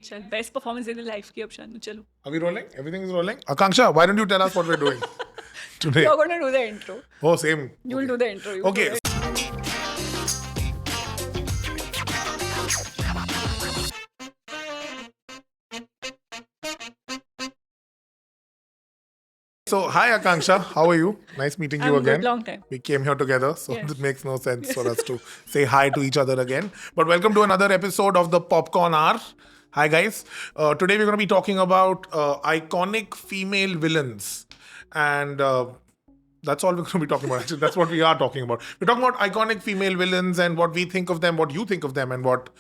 चल best performance in life की अब शानू चलो. Are we rolling? Everything is rolling? Akanksha, why don't you tell us what we're doing today? You're going to do the intro. Oh, same. You'll do the intro. You Okay. do it. So, hi Akanksha, how are you? Nice meeting you I'm again. good, long time. We came here together, so Yes. it makes no sense for us to say hi to each other again. But welcome to another episode of the Popcorn Hour. Hi guys. Today we're going to be talking about iconic female villains. And that's all we're going to be talking about. Actually, that's what we are talking about. We're talking about iconic female villains and what we think of them, what you think of them, and what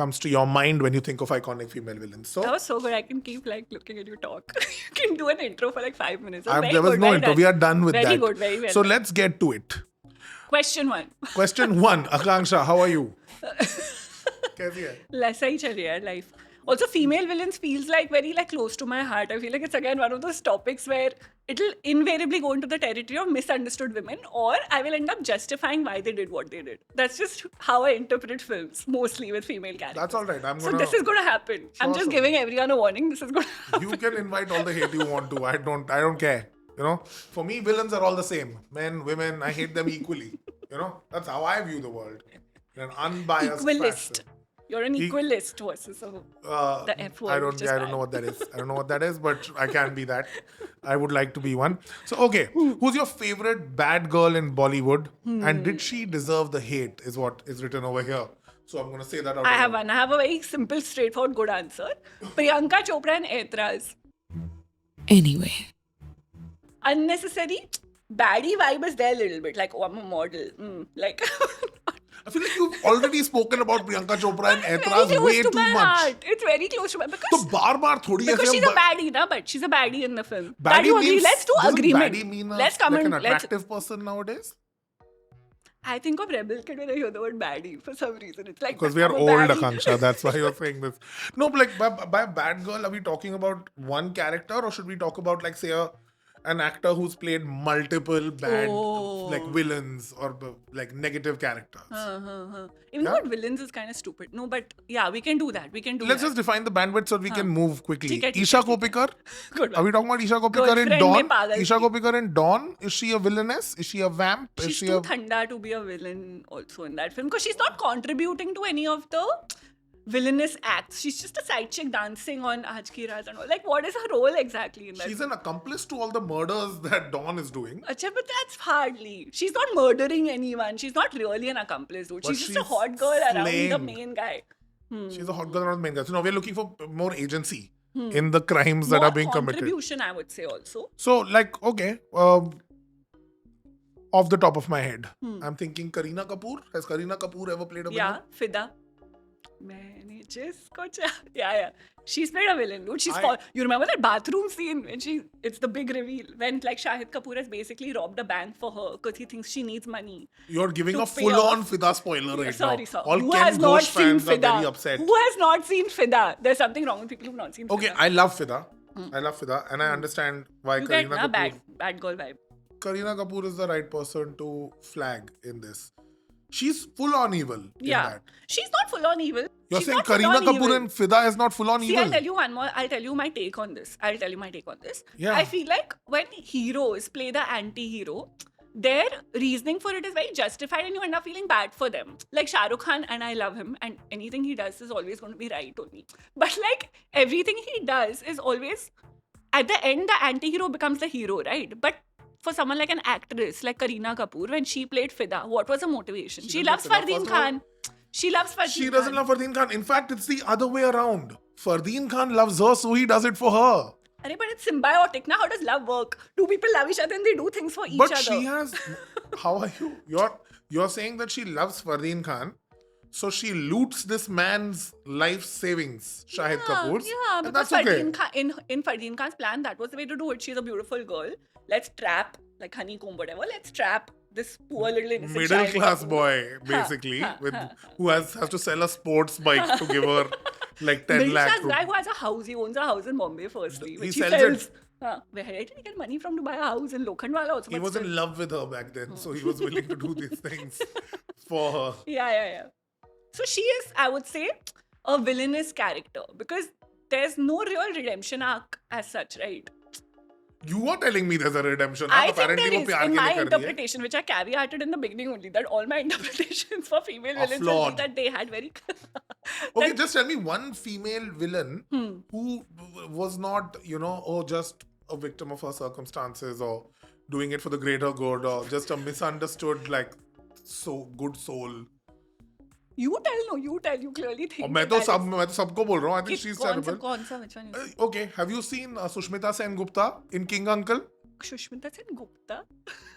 comes to your mind when you think of iconic female villains. So, That was so good. I can keep like looking at you talk. You can do an intro for like 5 minutes. That's very there was good, no very intro. done. We are done with very that. Good, very well. So done. let's get to it. Question 1. Question 1. Akanksha, how are you? कैसी है? Less ही चल रही है life. Also, female villains feels like very like close to my heart. I feel like it's again one of those topics where it'll invariably go into the territory of misunderstood women, or I will end up justifying why they did what they did. That's just how I interpret films, mostly with female characters. That's all right. So this is going to happen. I'm just giving everyone a warning. This is going to happen. You can invite all the hate you want to. I don't care. You know, for me, villains are all the same. Men, women, I hate them equally. You know, that's how I view the world. In an unbiased Equalist. fashion. You're an equalist versus the F word. I don't know what that is. I don't know what that is, but I can be that. I would like to be one. So, okay, who's your favorite bad girl in Bollywood? And did she deserve the hate? Is what is written over here. So I'm going to say that out. I have one. I have a very simple, straightforward, good answer. Priyanka Chopra and Aetraz. Anyway. Unnecessary baddie vibe is there a little bit. Like, oh, I'm a model. Like, I feel like you've already spoken about Priyanka Chopra and very Aetraz close way to too my much. heart. It's very close to my तो बार-बार थोड़ी because ऐसे she's a baddie, na, but she's a baddie in the film. Baddie you agree? means, Let's do doesn't agreement. baddie mean Let's come like and an let's. attractive person nowadays? I think of Rebel Kid when I hear the word baddie for some reason. It's like Because we are I'm a old, baddie. Akanksha. That's why you're saying this. No, but like by bad girl, are we talking about one character, or should we talk about like say an actor who's played multiple bad like villains or like negative characters? Even though villains is kind of stupid. No, but yeah, we can do that. We can do Let's that. just define the bandwidth so we can move quickly. ठीक है, Isha ठीक है. Kopikar. Good Are we talking about Isha Kopikar in Girlfriend Dawn? में पागल Isha थी. Kopikar in Dawn? Is she a villainess? Is she a vamp? Is She's she too a thanda to be a villain also in that film because she's not contributing to any of the villainous acts. She's just a side chick dancing on Aaj Ki Raat and all. Like, what is her role exactly in that? She's an accomplice to all the murders that Dawn is doing. Achha, but that's hardly. She's not murdering anyone. She's not really an accomplice, dude. But She's just a she's hot girl around the flamed. main guy. She's a hot girl around the main guy. So now we're looking for more agency in the crimes that More are being committed. contribution, I would say also. So, like, okay, off the top of my head, I'm thinking Kareena Kapoor. Has Kareena Kapoor ever played a villain? Yeah, Fida. मैंने जिसको yeah. She's played a villain, dude. You remember that bathroom scene when it's the big reveal when like Shahid Kapoor has basically robbed a bank for her because he thinks she needs money. You're giving To a pay full-on off. Fida spoiler right Sorry, now. sir. All Who Ken has not Ghosh seen fans are Fida? very upset. Who has not seen Fida? There's something wrong with people who've not seen Fida. Okay, I love Fida. I love Fida, and I understand why you Kareena get a Kapoor. bad girl vibe. Kareena Kapoor is the right person to flag in this. She's full-on evil in Yeah, that. she's not full on evil. You're She's saying not full Kareena on Kapoor evil. and Fida is not full-on See, evil? I'll tell you one more. I'll tell you my take on this. Yeah. I feel like when heroes play the anti-hero, their reasoning for it is very justified and you end up feeling bad for them. Like Shah Rukh Khan, and I love him, and anything he does is always going to be right only. But like everything he does is always, at the end, the anti-hero becomes the hero, right? But for someone like an actress like Kareena Kapoor, when she played Fida, what was her motivation? She doesn't loves love Fida, Fardeen first of all. Khan. She loves Fardeen She doesn't love Fardeen Khan. In fact, it's the other way around. Fardeen Khan loves her, so he does it for her. But it's symbiotic. Now, how does love work? Two people love each other and they do things for each But other. she has. How are you? You're saying that she loves Fardeen Khan, so she loots this man's life savings, Shahid Kapoor's. Yeah, and because that's okay. Fardeen Khan, in Fardeen Khan's plan, that was the way to do it. She's a beautiful girl. Let's trap, like honeycomb, whatever. Let's trap this poor little innocent Middle Shahid class Kapoor. boy, basically, who has to sell a sports bike to give her like 10 Middle lakh. class guy who has a house. He owns a house in Bombay, firstly. He Which sells sells. it. Where did he get money from to buy a house in Lokhandwala also? He but was still. in love with her back then, so he was willing to do these things for her. Yeah. So she is, I would say, a villainous character because there's no real redemption arc as such, right? You are telling me there's a redemption. I arc. think Apparently there वो is, प्यार in के my लिए कर रही है. interpretation, which I caveated in the beginning only, that all my interpretations for female Are villains will flawed. be that they had very... Okay, that- just tell me one female villain who was not, just a victim of her circumstances or doing it for the greater good or just a misunderstood, good soul. You tell, you clearly think और मैं that तो that is- सबको बोल रहा हूँ. I think कि she's कौन सा terrible. कौन सा which one is Okay, have you seen Sushmita Sen Gupta in King Uncle? Sushmita Sen Gupta?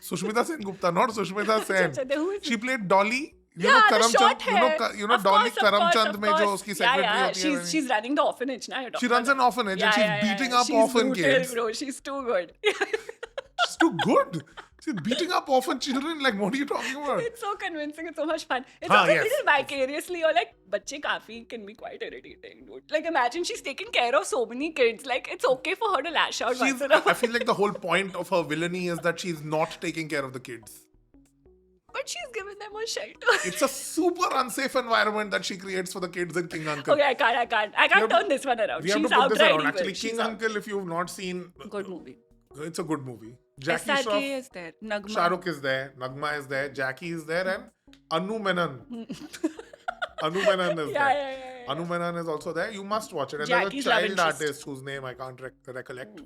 Sushmita Sen Gupta, not Sushmita Sen. अच्छा, then who is She played Dolly. You yeah, know the Karamchand. short hair. You know Of Dolly course, of Karamchand course, में of जो course. उसकी secretary yeah, होती है. she's running the orphanage now. She runs an orphanage and she's beating up she's orphan brutal, kids. Bro, she's too good. She's too good. She's beating up orphan children. Like, what are you talking about? It's so convincing. It's so much fun. It's हाँ, also yes. little vicariously or like बच्चे काफी can be quite irritating, dude. Like imagine she's taking care of so many kids. Like it's okay for her to lash out once in a I while. feel like the whole point of her villainy is that she's not taking care of the kids. But she's given them a shelter. It's a super unsafe environment that she creates for the kids in King Uncle. Okay, I can't We have turn to- this one around. We have She's to put this outright around. evil. Actually, She's King out- Uncle, if you've not seen, Good movie. it's a good movie. Jackie SRK Shroff, is there. Nagma. Shahrukh is there, Nagma is there, Jackie is there, and Anu Menon. Anu Menon is Yeah, there. yeah. Anu Menon is also there. You must watch it. And Jackie's there's a love child interest. artist whose name I can't recollect.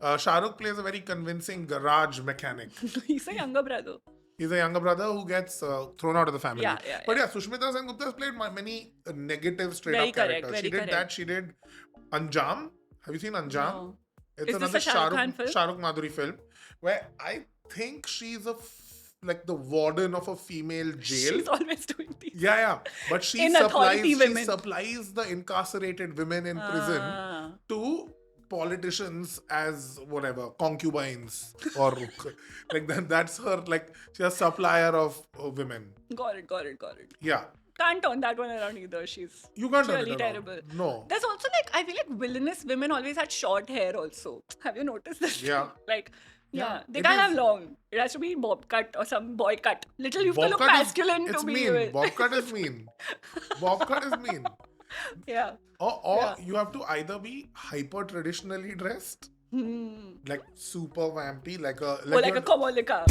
Shahrukh plays a very convincing garage mechanic. He's a younger brother. He's a younger brother who gets thrown out of the family. Yeah, But yeah, Sushmita Sen Gupta has played many negative straight Very up correct, characters. very She did correct. that. She did Anjam. Have you seen Anjam? No. It's Is this another a Shah Rukh Khan film? Shah Rukh Madhuri film where I think she's like the warden of a female jail. She's always doing these. Yeah. But she In supplies, authority women. the incarcerated women in prison Ah. to politicians as whatever concubines or like that's her, like she's a supplier of women. Got it. Yeah. Can't turn that one around either. She's You can't turn really it around. terrible. No. There's also like I feel like villainous women always had short hair also. Have you noticed this? Yeah. Like Yeah, yeah, they it can't is. have long. It has to be bob cut or some boy cut. Little you have to look Bob cut masculine it's to be mean. evil. Bob cut is mean. Bob cut is mean. Yeah. Or Yeah. you have to either be hyper traditionally dressed, like super vampy, like Or like a Komolika.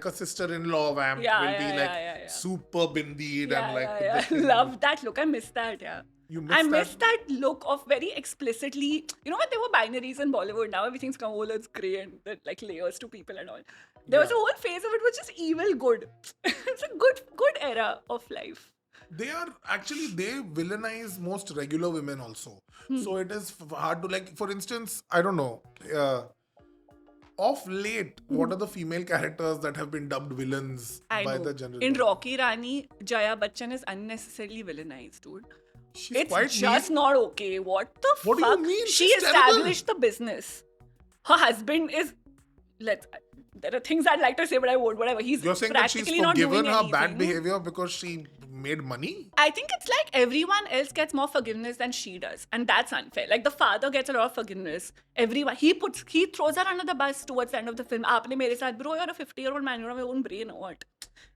a sister-in-law vamp Yeah, will yeah, be yeah, like yeah, yeah. super bindied and like with I the thin- love that look. I miss that, yeah. You I miss miss that look of very explicitly, you know when there were binaries in Bollywood, now everything's come, oh, it's grey and like layers to people and all. There was a whole phase of it which is evil good. It's a good era of life. They villainize most regular women also. Hmm. So it is hard to like, for instance, I don't know, of late, what are the female characters that have been dubbed villains I by know. the general? In Rocky Rani, Jaya Bachchan is unnecessarily villainized, dude. She's It's quite just mean. not okay. What the fuck? What do you mean? She She's established the business. Her husband is. There are things I'd like to say, but I won't. Whatever. He's You're saying that she's practically not doing forgiven her anything. bad behavior because she made money? I think it's like everyone else gets more forgiveness than she does, and that's unfair. Like the father gets a lot of forgiveness. Everyone he throws her under the bus towards the end of the film. Aapne mere saath, bro, you're a 50-year-old man. You don't have your own brain or what?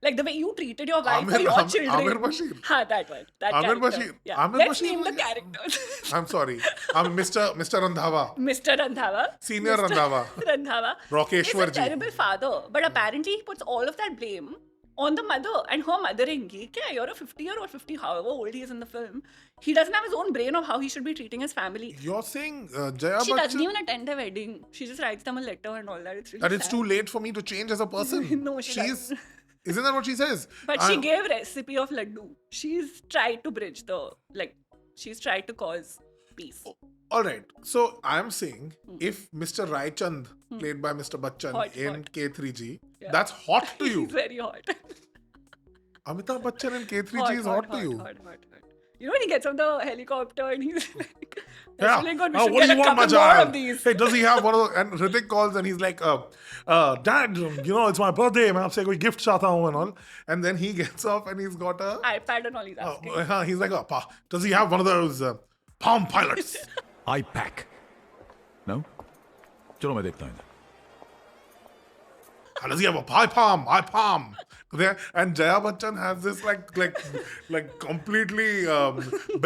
Like the way you treated your wife or your children. Amir Bashir. Ha, that one. That Amir character. Bashir. Yeah. Amir Let's Bashir name the was- characters. I'm sorry. I'm Mr. Randhawa. Mr. Randhawa. Senior Mr. Randhawa. Randhawa. Rokeshwar is ji. a terrible father, but apparently he puts all of that blame on the mother and her mothering. Kya, you're a 50-year-old, 50, however old he is in the film. He doesn't have his own brain of how he should be treating his family. You're saying Jaya She doesn't Bachchan, even attend their wedding. She just writes them a letter and all that. It's really that it's sad. too late for me to change as a person. No, she doesn't. Isn't that what she says? But she gave recipe of laddu. She's tried to bridge she's tried to cause peace. All right. So I'm saying if Mr. Rai Chand, played by Mr. Bachchan Hot, in hot. K3G, Yeah. that's hot to you. He's very hot. Amitabh Bachchan in K3G is hot to you. Hot. You know when he gets on the helicopter and he's like, Yeah. "That's really good. We should What do get you a want, my couple more of child? these." Hey, does he have one of those? And Hrithik calls and he's like, Dad, it's my birthday. मैं आपसे कोई gift चाहता हूँ and all. And then he gets up and he's got a. iPad and all he's asking. He's like, does he have one of those Palm Pilots? iPack. No? चलो मैं देखता हूँ इधर. Does he have a pie palm? And Jaya Bachchan has this like completely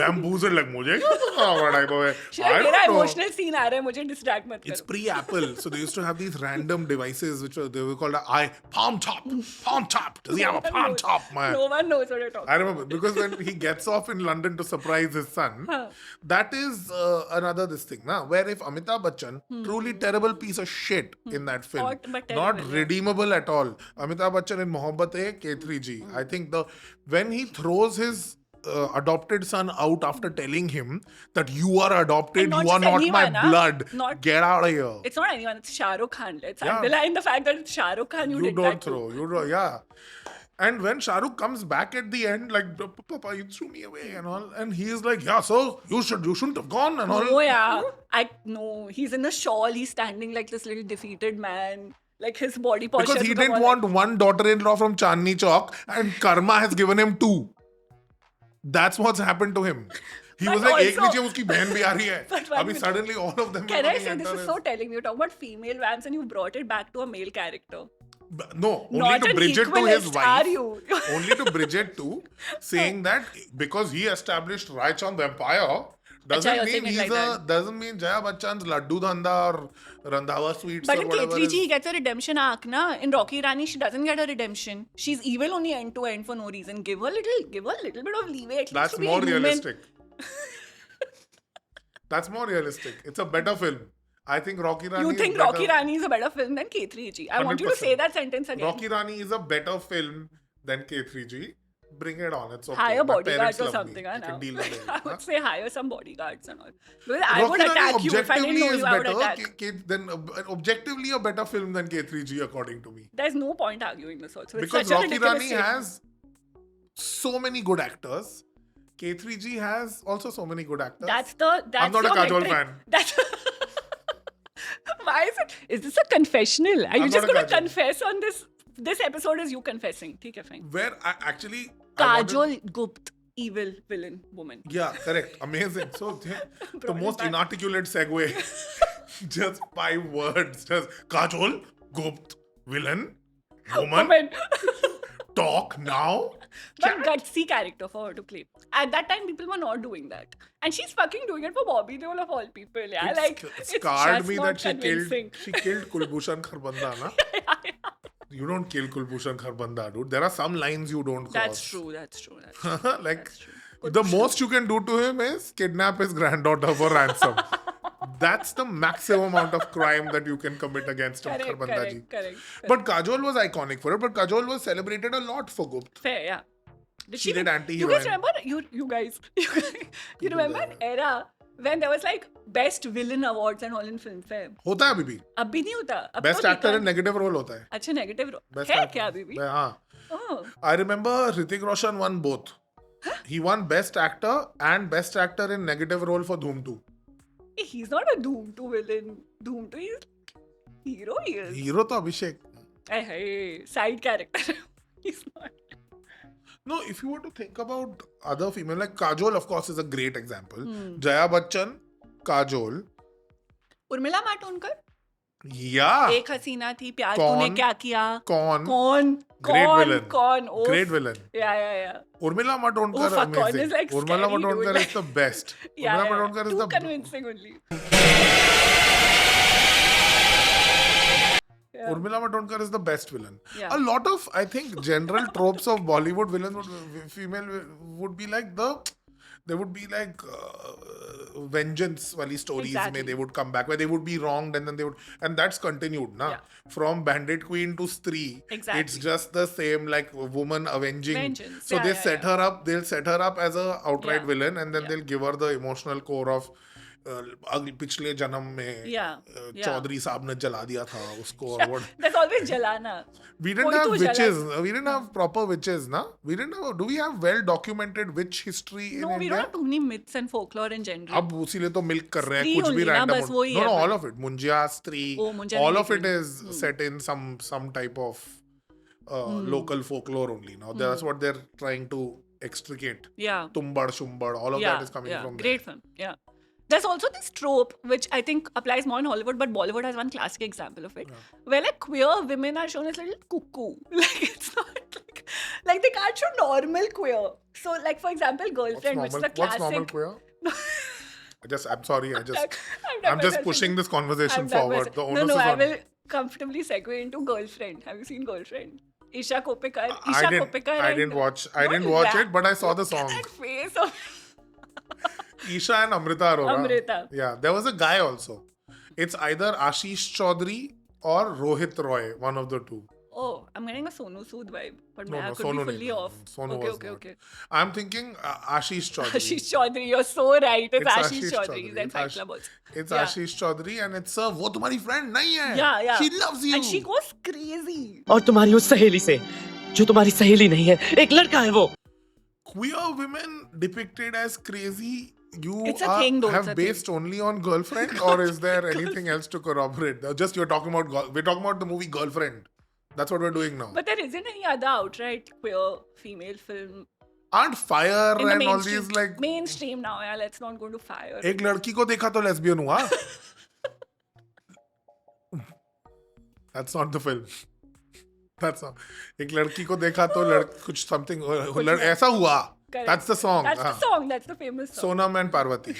bamboozled like मुझे क्या पता what type of है? Shit, I मेरा don't know. emotional scene आ रहा है, मुझे distract मत It's करो. pre-Apple, so they used to have these random devices which they were called palm top. Palm top. Does he have a palm top, man? No one knows what you're talking. I remember because when he gets off in London to surprise his son, that is another this thing, na? Where if Amitabh Bachchan, truly terrible piece of shit in that film, Hot but not terrible, yeah. redeemable at all. Amitabh Bachchan in Mohabbat K3G, I think when he throws his adopted son out after telling him that you are adopted, And not you are just not my anyone, huh? blood, Not- get out of here. It's not anyone, it's Shah Rukh Khan. Let's Yeah. underline the fact that it's Shah Rukh Khan. You did don't that throw. too. Yeah. And when Shah Rukh comes back at the end, like, Papa, you threw me away and all, and he is like, yeah, so you shouldn't have gone and all. Oh yeah, no. He's in a shawl. He's standing like this little defeated man. Like his body posture. Because he become didn't all want one daughter-in-law from Chandni Chowk, and karma has given him two. That's what's happened to him. He But was like, एक also- नीचे उसकी बहन भी आ रही है. But one अभी minute. suddenly all of them. Can are I looking say at this her is as- so telling? You're talking about female vamps and you brought it back to a male character. No, only Not to an bridge it to his equalist, wife. are you? Only to bridge it to saying that because he established Raichand Empire doesn't you're mean saying it he's like that. doesn't mean Jaya Bachchan's Laddu Dhanda or Randhawa Sweets But or in whatever. K3G, he gets a redemption arc, na? In Rocky Rani, she doesn't get a redemption. She's evil only end to end for no reason. Give her a little bit of leeway. At least That's to be more human. realistic. That's more realistic. It's a better film. I think Rocky Rani. You is think better. Rocky Rani is a better film than K3G? I want you to 100%. say that sentence again. Rocky Rani is a better film than K3G. Bring it on. It's okay. Hire My bodyguards parents or love me. something, I I can know. deal with it. I huh? would say hire some bodyguards and all. Because I would Rocky Rani attack you if I didn't know is you. I would better. attack. Then objectively a better film than K3G according to me. There's no point arguing this also. It's Because such a Rocky ridiculous Rani statement. has so many good actors. K3G has also so many good actors. That's I'm not a your Kajol metric. fan. That's why is it? Is this a confessional? Are you I'm just not a going to Kajol. confess on this? This episode is you confessing. Okay, fine. Where I actually I wanted- Kajol Gupt, evil villain woman. Yeah, correct. Amazing. So the Brought it most back. inarticulate segue. Just 5 words. Just Kajol, Gupt, villain, woman, Woman. talk now. But gutsy character for her to play. At that time, people were not doing that. And she's fucking doing it for Bobby Deol of all people. Yeah, It it's scarred just me not that convincing. she killed Kulbhushan Kharbanda, na? You don't kill Kulbhushan Kharbanda, dude. There are some lines you don't cross. That's true. That's true. Like That's true. the most you can do to him is kidnap his granddaughter for ransom. That's the maximum amount of crime that you can commit against him, Correct, Kharbanda ji. correct. But Kajol was iconic for it. But Kajol was celebrated a lot for Gupt. Fair, yeah. She did You anti-heroine. guys remember? You guys, you remember an era when there was like best villain awards and all in Filmfare? होता है अभी भी. अब भी नहीं होता. अब Best तो actor निकाल- in negative role होता है. अच्छा negative Best है actor. क्या अभी भी? हाँ. Oh, I remember Hrithik Roshan won both. He won Best Actor and Best Actor in Negative Role for Dhoom 2. he's not a Doom 2 villain. Doom 2 is hero. He is. Hero to Abhishek. Hey, side character. He's not. No, if you were to think about other female, like Kajol, of course, is a great example. Hmm. Jaya Bachchan, Kajol. Urmila Matondkar Yeah. एक हसीना थी प्यार तूने कौन? क्या किया Khan. कौन Great कौन villain. कौन Oof. Great villain. Yeah. Urmila Matondkar, Oh, fuck, Khan amazing. is, like, Urmila scary, Matondkar dude. is the best. Yeah, Urmila Matondkar is Too the convincing only. Yeah. Urmila Matondkar is the best villain. Yeah. A lot of, I think, general tropes of Bollywood villains female would be like there would be like vengeance wali stories. Exactly. They would come back where they would be wronged and then they would, and that's continued, na? Yeah. From Bandit Queen to Stree. Exactly. It's just the same, like woman avenging. Vengeance. So Yeah, they yeah, set her up. They'll set her up as a outright Yeah. villain, and then Yeah. they'll give her the emotional core of. पिछले जन्म में Yeah. Chaudhary साहब ने जला दिया था उसको और what There's always jalana. we didn't कोई have तो witches. जला- We didn't have proper witches, na? We didn't have. Do we have well documented witch history in No, we India? don't have too many myths and folklore in general. अब उसीलिए तो milk कर रहे हैं Stree कुछ भी only ना, random. बस वही No, है no, बस। all of it. Munjya, Stree, Oh, Munjya all नहीं of it देखी। is set in some type of local folklore only. Now that's what they're trying to extricate. Yeah. Tumbad, Shumbad, all of that is coming from Great film. Yeah. There's also this trope which I think applies more in Hollywood, but Bollywood has one classic example of it, where like queer women are shown as little cuckoo. Like it's not like Like they can't show normal queer. So like for example, Girlfriend, which is a classic. What's normal queer? I'm sorry. I'm done I'm just with pushing myself. this conversation I'm done forward. with The it. onus No, is I on will comfortably segue into Girlfriend. Have you seen Girlfriend? Isha Kopekar. Isha Kopekar. I and- didn't watch. I Don't didn't watch laugh. it, but I saw the song. That face of Isha and Amrita Arora. Amrita. Yeah, there was a guy also. It's either Ashish Chaudhary or Rohit Roy, one of the two. Oh, I'm getting a Sonu Sood vibe, but No, I no, could Sonu be fully nahi. off. Sonu okay, was okay, not. okay. I'm thinking Ashish Chaudhary. Ashish Chaudhary, you're so right. It's Ashish Chaudhary. He's in It's Fight Ash- Club also. It's Yeah. Ashish Chaudhary and it's वो तुम्हारी friend नहीं है. Yeah, yeah. She loves you. And she goes crazy. और तुम्हारी उस सहेली से जो तुम्हारी सहेली नहीं है, एक लड़का है वो। Queer women depicted as crazy. You It's a thing, though, have it's a based only on Girlfriend, or is there anything else to corroborate? Just you're talking about we're talking about the movie Girlfriend. That's what we're doing now. But there isn't any other outright queer female film Aren't Fire in the and all mainstream. these like mainstream now. Yeah, let's not go to Fire. एक लड़की को देखा तो lesbian हुआ? That's not the film. That's not. एक लड़की को देखा तो कुछ something ऐसा हुआ. Correct. That's the song. That's the song. That's the famous song. Sonam and Parvati.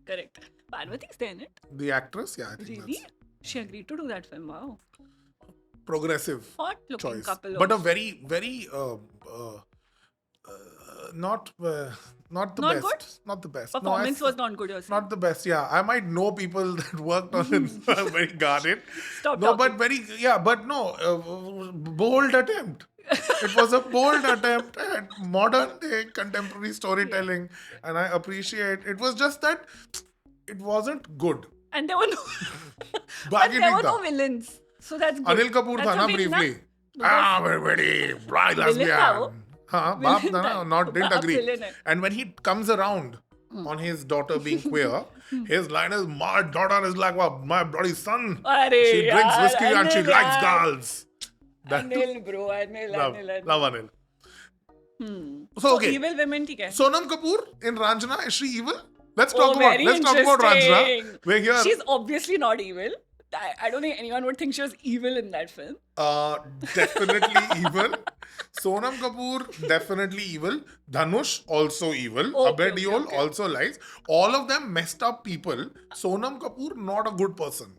correct. Parvati's there in it. The actress, yeah, I think Really? that's She agreed to do that film. Wow. progressive Hot looking choice. couple. But a of- very, very not the Not best. good? Not the best. performance no, was not good. You're saying. not the best. Yeah, I might know people that worked on it. Very guarded. Stop No, talking. but but no, bold attempt. It was a bold attempt at modern day contemporary storytelling, and I appreciate. It was just that it wasn't good. And there were no. but बाकी there ठीक were no था. villains. So that's good. Anil Kapoor That's था a ना win, briefly. ना? Very bright Villain था वो? lesbian. हाँ, बाप Villain था ना, था. not didn't बाप agree. villain है. And when he comes around on his daughter being queer, his line is, "My daughter is like my bloody son. अरे She drinks यार, whiskey and she Anil likes यार. girls." That Anil bro, Anil, love, Anil. love Anil. Hmm. So okay, Evil women, ठीक है. Sonam Kapoor in Ranjana, is she evil? Let's Oh, talk about very Ranjana. interesting. We're here. She's obviously not evil. I don't think anyone would think she was evil in that film. Definitely evil. Sonam Kapoor, definitely evil. Dhanush, also evil. Okay, Abhay okay, Deol okay. also lies. All of them messed up people. Sonam Kapoor, not a good person.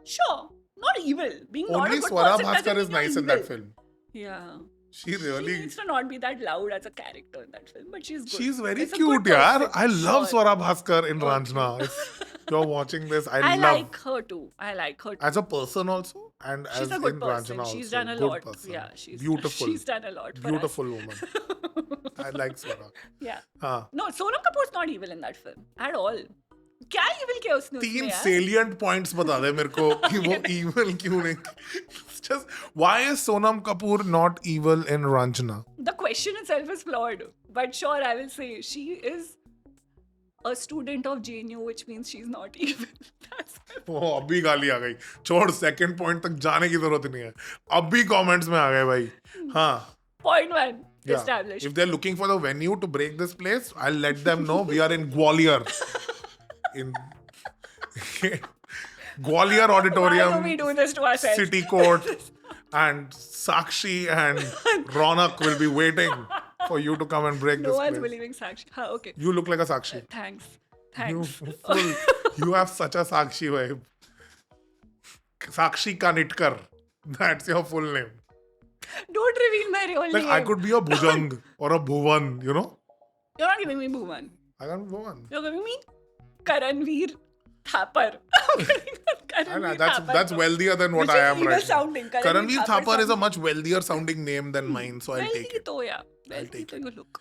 Sure, not evil. Being not a Only good Swara person Bhaskar doesn't is mean you're nice in evil. that film. Yeah. She She really... needs to not be that loud as a character in that film, but she's good. She's very It's a cute, good yaar. person. I love Sure. Swara Bhaskar in Ranjana. If you're watching this, I I love... like her too. I like her too. As a person also, and She's as a good in person. Ranjana She's also. done a Good lot. person. Yeah, she's beautiful. She's done a lot. For Beautiful us. woman. I like Swara. Yeah. हाँ. No, Sonam Kapoor's not evil in that film at all. क्या evil किया उसने तीन उसमें यार? salient points बता दे मेरे को कि वो evil क्यों नहीं. Just why is Sonam Kapoor not evil in Ranjana? The question itself is flawed, but sure, I will say she is a student of JNU, which means she's not evil. That's my वो अभी गाली आ गई. छोड़ second point तक जाने की जरूरत नहीं है. अभी comments में आ गए भाई. हाँ. point one. Yeah. Established. If they're looking for the venue to break this place, I'll let them know we are in Gwalior. In Gwalior Why Auditorium, do we do this to ourselves? City Court, and Sakshi and Ronak will be waiting for you to come and break No this one's place. believing Sakshi. Huh, okay. You look like a Sakshi. Thanks. You, Thanks. you have such a Sakshi vibe. Sakshi Kanitkar. That's your full name. Don't reveal my real Like name. I could be a Bhujang or a Bhuvan, you know? You're not giving me Bhuvan. I can't be Bhuvan. You're giving me Karanveer Thapar. That's wealthier than what Which I is am evil right now. sounding. Karanveer Thapar is a sounds- much wealthier sounding name than mine, so I'll Wealthy take it. to, yeah. Wealthy take to it. you look.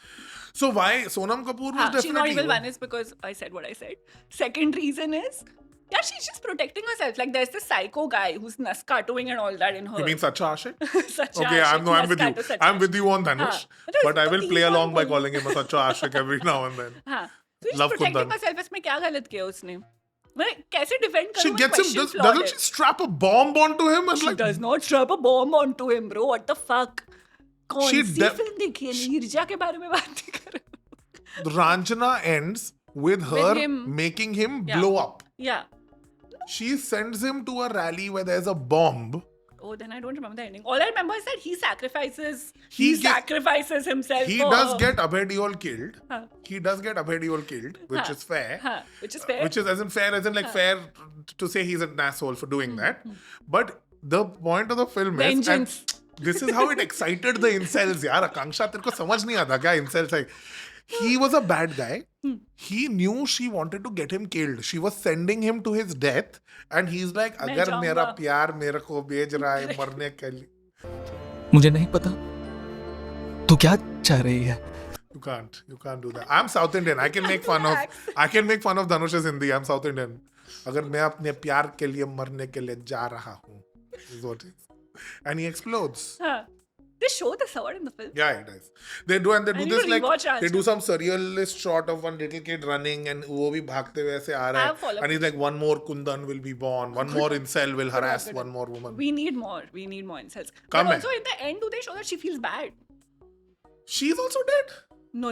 So why Sonam Kapoor was She's definitely not evil. evil. One is because I said what I said. Second reason is, yeah, she's just protecting herself. Like there's this psycho guy who's naskatoing and all that in her. You mean Sacha Ashik? Sacha Okay, Ashik, I'm with you. Naskato Sacha I'm with you on Dhanush. हाँ. But I will तो play तीन along by बोल- calling him a Sacha Ashik every now and then. हाँ. So she's Love protecting Kundan. herself. इसमें क्या गलत किया उसने? मैं कैसे defend She करूँ? gets him. Doesn't she strap a bomb onto him? And She like, does not strap a bomb onto him, bro. What the fuck? कौन She C film देखी है? नीरजा के बारे में बात नहीं कर रहे हो। Ranjana ends with her him- making him Yeah. blow up. Yeah. She sends him to a rally where there's a bomb. Oh, then I don't remember the ending. All I remember is that he sacrifices He get- himself. He for does her. get Abhay Deol killed. Huh. He does get Abhay Deol killed, which Huh. is fair. Huh. Which is fair. Which is as in like fair to say he's an asshole for doing that. But the point of the film is, Vengeance. and this is how it excited the incels. यार आकांक्षा तेरे को समझ नहीं आता क्या incels है? He was a bad guy. He knew she wanted to get him killed. She was sending him to his death, and he's like, मैं अगर जाऊंगा." मेरा प्यार मेरे को भेज रहा है मरने के लिए, मुझे नहीं पता तू क्या चाह रही है you can't do that. I'm South Indian. I can make fun of Dhanush's Hindi. I'm South Indian. अगर मैं अपने प्यार के लिए मरने के लिए जा रहा हूँ, is what it is. And he explodes. Huh. They show the sword in the film. Yeah, it does. They do, and they I do need this to like rewatch they do Rajna. some surrealist shot of one little kid running, and वो भी भागते हुए ऐसे आ रहा I have followed है, and he's like, one more Kundan will be born, one more incel will harass one more woman. We need more. We need more incels. Come but in. also in the end, do they show that she feels bad? She's also dead. No.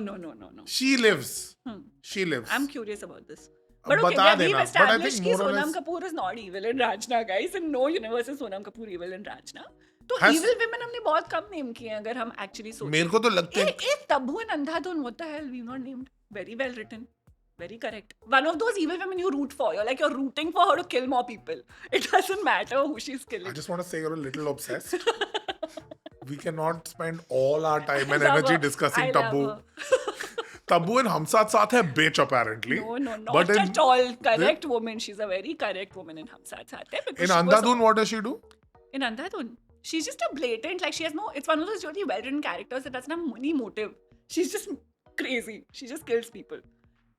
She lives. She lives. I'm curious about this. But बता okay, we've देना. But I established think that more or Sonam less- Kapoor is not evil in Rajna, guys. In no universe is Sonam Kapoor evil in Rajna. तो Has- evil women हमने बहुत कम name किए हैं अगर हम actually सोचें. मेरे को तो लगता है Tabu and Andhadhun, what the hell? We've not named. Very well written. Very correct. One of those evil women you root for. You're rooting for her to kill more people. It doesn't matter who she's killing. I just want to say you're a little obsessed. We cannot spend all our time and I love energy her. discussing I love Tabu. her. Tabu and Hum Saath Saath hai bitch apparently. No, not But in, at all. Correct woman. She's a very correct woman in Hum Saath Saath Hai. because in she was- Andhadhun, what does she do? In Andhadhun, she's just a blatant, like she has no, it's one of those really well-written characters that doesn't have any motive. She's just crazy. She just kills people.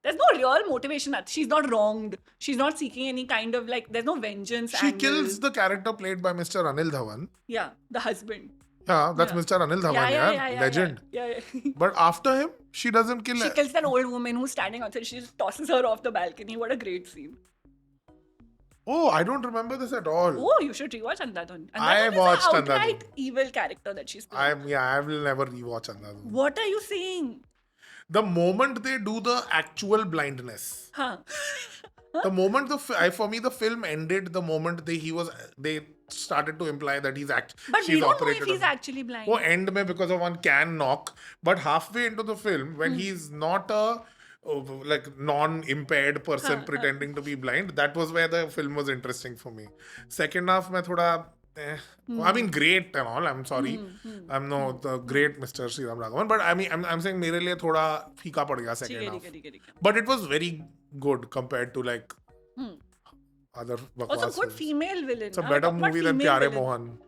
There's no real motivation. She's not wronged. She's not seeking any kind of like, there's no vengeance. She angle. kills the character played by Mr. Anil Dhawan. Yeah, the husband. Yeah, that's Yeah. Mr. Anil Dhawan, yeah, legend. Yeah. But after him, she doesn't kill She kills that old woman who's standing outside. She just tosses her off the balcony. What a great scene. Oh, I don't remember this at all. Oh, you should rewatch Andhadhun. I Andhadhun watched is an outright Andhadhun. evil character that she's playing. I will never rewatch Andhadhun. What are you saying? The moment they do the actual blindness, Huh? the moment for me the film ended the moment they started to imply that But she's we don't know operated if he's on- actually blind. वो end में because of one can knock, but halfway into the film when he's not a like non-impaired person pretending to be blind, that was where the film was interesting for me. Second half में थोड़ा I mean great and all, I'm sorry, I'm no the great Mr. Sri Ram Raghavan, but I mean I'm saying मेरे लिए थोड़ा फीका पड़ गया second half, but it was very good compared to like other bakwas Also, good films. female villain. It's a Now, better talk about movie than female Pyare villain. Mohan.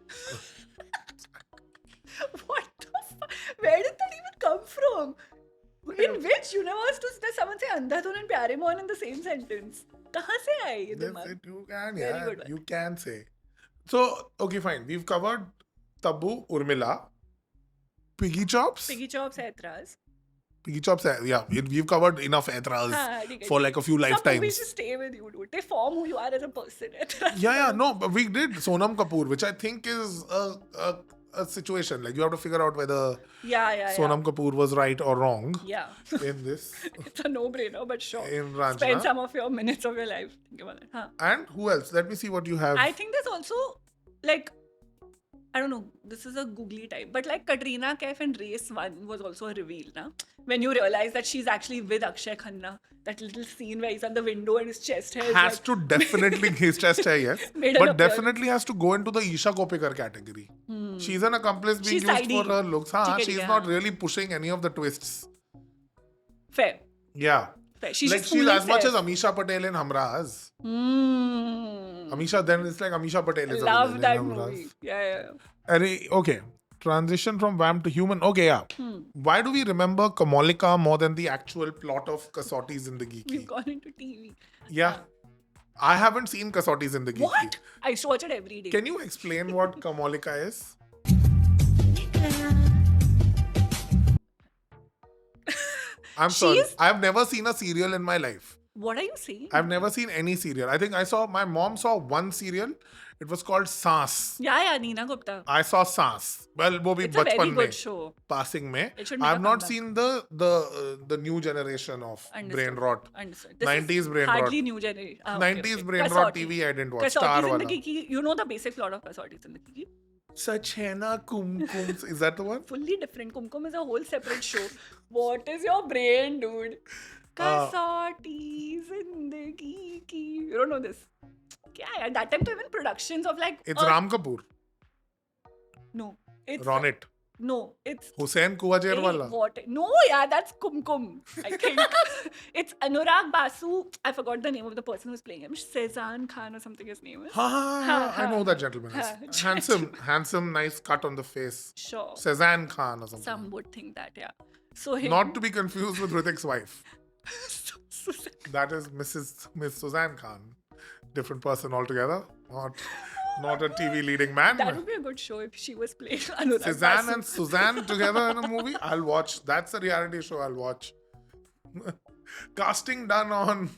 What the fuck? Where did that even come from? In which universe does someone say Andhadhun and Pyare Mohan in the same sentence? कहाँ से आए ये Yes, दिमाग? you can, Very yeah. good one. You can say. So, okay, fine. We've covered Tabu, Urmila, Piggy Chops. Piggy Chops है ऐतराज. Piggy Chops, yeah. We've covered enough Aetras हाँ, ठीक है, for ठीक like a few है. Some movies lifetimes. just stay with you, dude. They form who you are as a person. ऐतराज. Yeah, no, but we did Sonam Kapoor, which I think is a situation. Like, you have to figure out whether Yeah. Sonam Kapoor was right or wrong Yeah. in this. It's a no-brainer, but sure. In Ranjana. Spend some of your minutes of your life thinking about it. Huh. And who else? Let me see what you have. I think there's also like I don't know, this is a googly type, but like Katrina Kaif in Race 1 was also a reveal, na? When you realize that she's actually with Akshay Khanna, that little scene where he's on the window and his chest hair is has like, to definitely his chest hair, yes, Made an but appearance. definitely has to go into the Isha Kopikar category. She's an accomplice being She's used tidy. for her looks. Haan, ठीक है, she's ठीक है, not हाँ. really pushing any of the twists. fair. Yeah, She's like just she's fooling as much Saif. as Amisha Patel in Hamraz. Amisha, then it's like Amisha Patel is a Love villain that in Hamraz. movie. Yeah. Okay, transition from vamp to human. Okay, yeah. Why do we remember Kamalika more than the actual plot of Kasotis in the We've Geeky? gone into TV. Yeah, I haven't seen Kasotis in the Geeky. What? I used to watch it every day. Can you explain what Kamalika is? I'm sorry. She's- I've never seen a serial in my life. What are you saying? I've never seen any serial. I think my mom saw one serial. It was called Saas. Yeah, Neena Gupta. I saw Saas. Well, वो भी It's a very बचपन में, good show. passing में. It should make I've a not comeback. seen the new generation of Understood. brain rot. Understood. 90s brain rot. hardly new generation. 90s brain rot TV I didn't watch. Star Kasotis in wala. the Kiki. You know the basic plot of Kasotis in the Kiki? Sachena Kumkum. Is that the one? Fully different. Kumkum is a whole separate show. What is your brain, dude? Kasauti Zindagi Ki. You don't know this. Yeah, at that time, to even productions of like. It's Ram Kapoor. No. It's. Ronit. No, it's. Hussain Kuwajer wala. What? No, yeah, that's Kumkum. I think it's Anurag Basu. I forgot the name of the person who's playing him. Sezan Khan or something. His name is. I know that gentleman. Ha. Handsome, nice cut on the face. Sure. Cezanne Khan or something. Some would think that, yeah. So him. Not to be confused with Hrithik's wife. So- That is Miss Suzanne Khan. Different person altogether. Not a TV leading man. That would be a good show if she was playing Anurag Suzanne Basu. and Suzanne together in a movie. I'll watch. That's a reality show I'll watch. Casting done on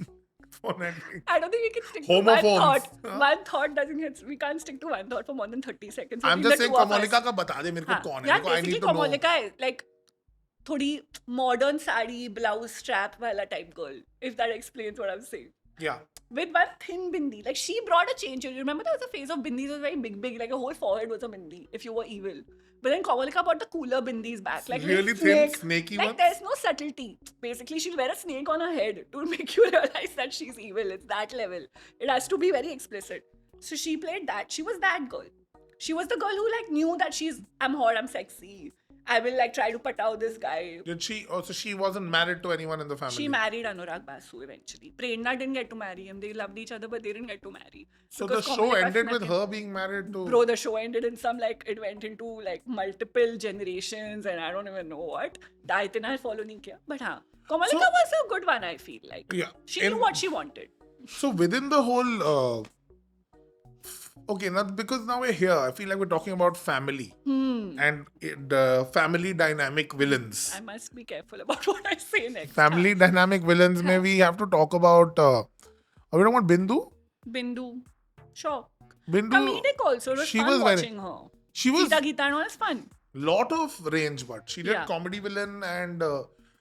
Netflix. I don't think we can stick Homophones. to one thought. Huh? One thought doesn't get. We can't stick to one thought for more than 30 seconds. I'm between just the saying two of us. Kamalika का बता दे मेरे को हाँ, कौन है. यार Because I basically need to know. Kamalika is like थोड़ी modern sari blouse strap वाला type girl. If that explains what I'm saying. Yeah. With one thin bindi. Like she brought a change. You remember there was a phase of bindis was very big. Like a whole forehead was a bindi if you were evil. But then Kamalika brought the cooler bindis back. Like Really little thin, snake. snaky Like ones? there's no subtlety. Basically, she'll wear a snake on her head to make you realize that she's evil. It's that level. It has to be very explicit. So she played that. She was that girl. She was the girl who like knew that I'm hot, I'm sexy. I will like try to put out this guy. Did she? Oh, so she wasn't married to anyone in the family. She married Anurag Basu eventually. Prerna didn't get to marry him. They loved each other, but they didn't get to marry. So Because the show Kamalika ended with snuck in. her being married to. Bro, the show ended in some like it went into like multiple generations and I don't even know what. I इतना follow नहीं किया. But हाँ, Kamalika So- was a good one. I feel like. Yeah. She In- knew what she wanted. So within the whole. Okay, now because now we're here, I feel like we're talking about family and the family dynamic villains. I must be careful about what I say next. Family dynamic villains. Maybe we have to talk about. We don't want Bindu. Bindu. Sure. Bindu. Comedic also. It was she fun was very- watching her. She was Geeta Geeta and all is fun. lot of range, but she did Yeah. comedy villain and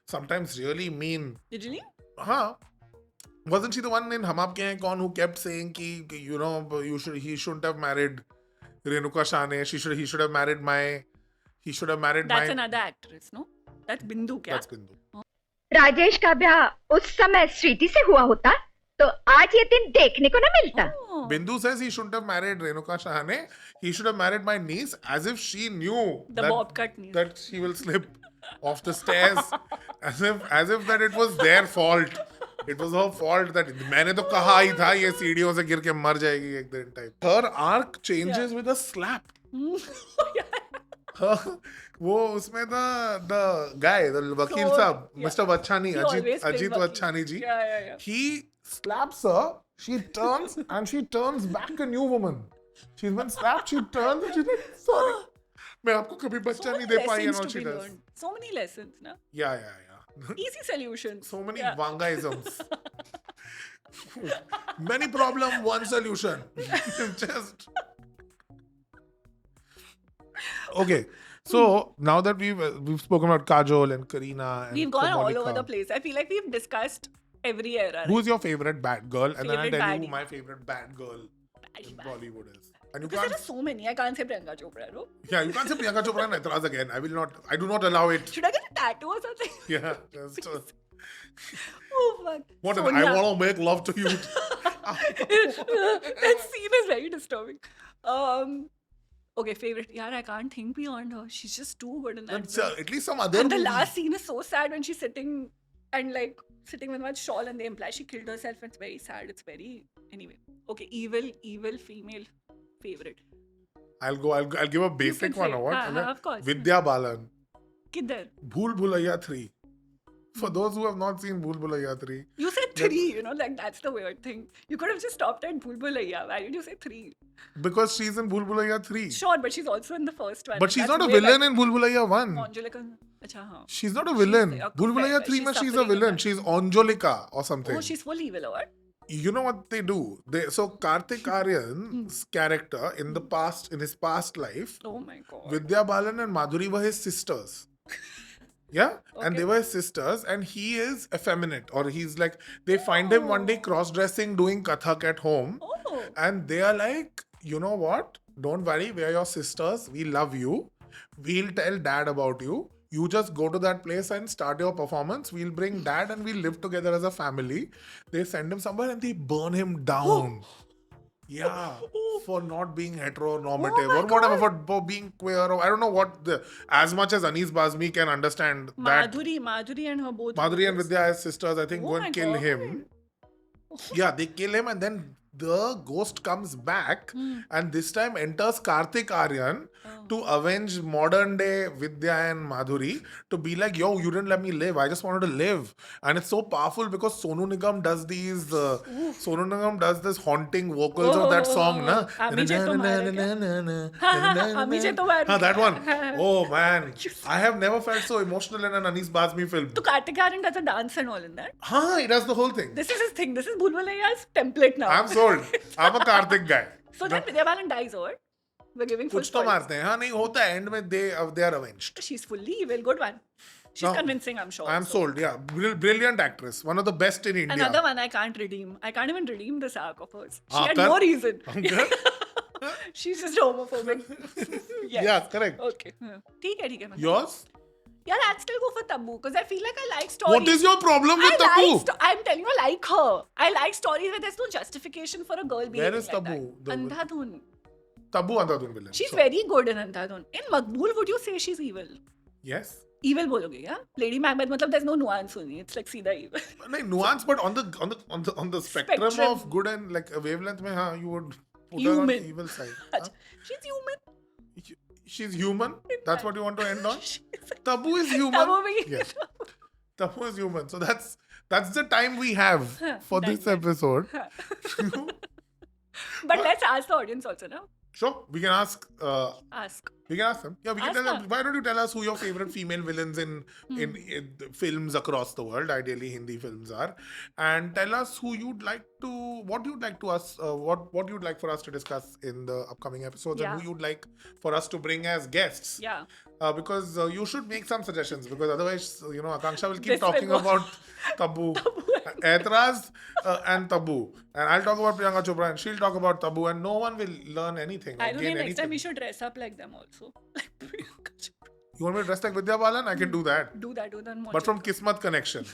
sometimes really mean. Literally? Huh? Wasn't she the one in Hum Aapke Hain Kaun who kept saying ki you know he shouldn't have married Renuka Shane. He should have married he should have married That's my. another actress, no? That's Bindu क्या? That's Bindu. Rajesh का ब्याह उस समय स्वीटी से हुआ होता तो आज ये दिन देखने को न मिलता। Oh. Bindu says he shouldn't have married Renuka Shahane. He should have married my niece as if she knew The bob cut niece. that she will slip off the stairs as if that it was their fault. It was her fault that मैंने तो कहा ही था ये सीढ़ियों से गिर के मर जाएगी एक दिन type. Her arc changes with a slap. वो उसमें the guy, the वकील So, साहब, yeah. Mr. Vachani, He always plays Ajit Vakil. Vachani ji. Yeah. He slaps her, she turns and she turns back a new woman. She's been slapped, she turns and she's like, sorry. मैं आपको कभी बच्चा नहीं दे पाई and lessons all to she be does. learned. So many lessons, na? Yeah. Easy solutions. So many Yeah. Vangaisms. Many problem, one solution. Just. Okay. So now that we've spoken about Kajol and Kareena and We've gone all Kamalika, over the place. I feel like we've discussed every era. Who's your favorite bad girl? And then I'll Favorite tell you baddie. my favorite bad girl Baddie, in baddie. Bollywood is. And you Because can't. there are so many. I can't say Priyanka Chopra, no? Yeah, you can't say Priyanka Chopra and Aitraz again. I do not allow it. Should I get a tattoo or something? Yeah. Just, Oh, fuck. what if Sonia. I want to make love to you? That scene is very disturbing. Okay, favorite. Yeah, I can't think beyond her. She's just too good in that. That's, film. at least some other And the movie. last scene is so sad when she's sitting and like sitting with one shawl and they imply she killed herself. It's very sad. It's very anyway. Okay, evil female favorite. I'll give a basic can one say. or what? Of course. Vidya Balan. Kidhar? Bhool Bhulaiya 3. For those who have not seen Bhool Bhulaiya 3, You said 3, like that's the weird thing. You could have just stopped at Bhool Bhulaiya. Why did you say 3? because she's in Bhool Bhulaiya 3. Sure, but she's also in the first one. But she's That's not a way villain better. in Bhool Bhulaiya 1. Anjulika. Acha, haan. She's not a villain. there. Bhool Fair, Bhulaiya fair. 3 She's she's a suffering in villain. that. She's Anjolika or something. Oh, she's full evil or what? You know what they do? So Kartik Aryan's character in his past life, Oh my god. Vidya Balan and Madhuri were his sisters. Yeah? And Okay. they were his sisters, and he is effeminate. Or he's like, they find him one day cross dressing, doing Kathak at home. Oh. And they are like, you know what? don't worry, we are your sisters. We love you. We'll tell dad about you. You just go to that place and start your performance. We'll bring dad and we'll live together as a family. They send him somewhere and they burn him down. Yeah, for not being heteronormative or whatever, for being queer or I don't know what as much as Anis Bazmi can understand that Madhuri and her both. Madhuri and Vidya as sisters, I think, Oh go my and kill God. him. Yeah, they kill him and then the ghost comes back and this time enters Karthik Aryan to avenge modern day Vidya and Madhuri to be like, yo, you didn't let me live. I just wanted to live. And it's so powerful because Sonu Nigam does these, Sonu Nigam does this haunting vocals of that song, na? Ami Je Tumhare Kya? Ami Je Tumhare That Kya? one. Oh man, I have never felt so emotional in an Anis Bazmi film. So Kartik Aaryan does a dance and all in that. He does the whole thing. This is his thing. This is Bhool Bhulaiya's template now. I'm sold. I'm a Karthik guy. So then Vidya Balan dies or what? We're giving full कुछ तो spoilers. मारते हैं हाँ नहीं होता है and में they are avenged. She's fully evil. Good one. She's No, convincing, I'm sure. I'm sold. Yeah, brilliant actress, one of the best in India. Another one I can't redeem. I can't even redeem this arc of hers. She had Kar- no reason. Kar- She's just homophobic. Yes. Yeah, correct. Okay. ठीक है. मतलब. Yours? Yeah, I'd still go for Tabu because I feel like I like stories. What is your problem with Tabu? I'm telling you, I like her. I like stories where there's no justification for a girl being Where is like Tabu? that. Andhadhun. Tabu Andhadhun villain. She's So, very good in Andhadhun. In Maqbool, would you say she's evil? Yes. Evil बोलोगे क्या? Lady Macbeth मतलब there's no nuance only. It's like सीधा evil. No, nuance, but on the spectrum Spectrum. of good and like a wavelength में हाँ you would put her on Human. the evil side. अच्छा, she's human. She's human. That's what you want to end on. Tabu is human. Tabu भी. Yes. Tabu is human. So that's the time we have for this episode. But let's ask the audience also now. Sure, we can ask. Ask. We can ask them. Yeah, we can Ask tell them. her. Why don't you tell us who your favorite female villains in films across the world, ideally Hindi films are, and tell us what you'd like for us to discuss in the upcoming episodes, Yeah. and who you'd like for us to bring as guests. Yeah. Because you should make some suggestions because otherwise, Akanksha will keep This will talking go- about Tabu, Aitraz, and Tabu, and I'll talk about Priyanka Chopra, and she'll talk about Tabu, and no one will learn anything. I or don't gain think next time anything. we should dress up like them also. Like Priyanka Chopra. You want me to dress like Vidya Balan? I can do that. Do that. But from Kismat Connection.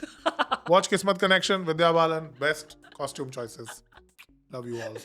Watch Kismat Connection, Vidya Balan, best costume choices. Love you all.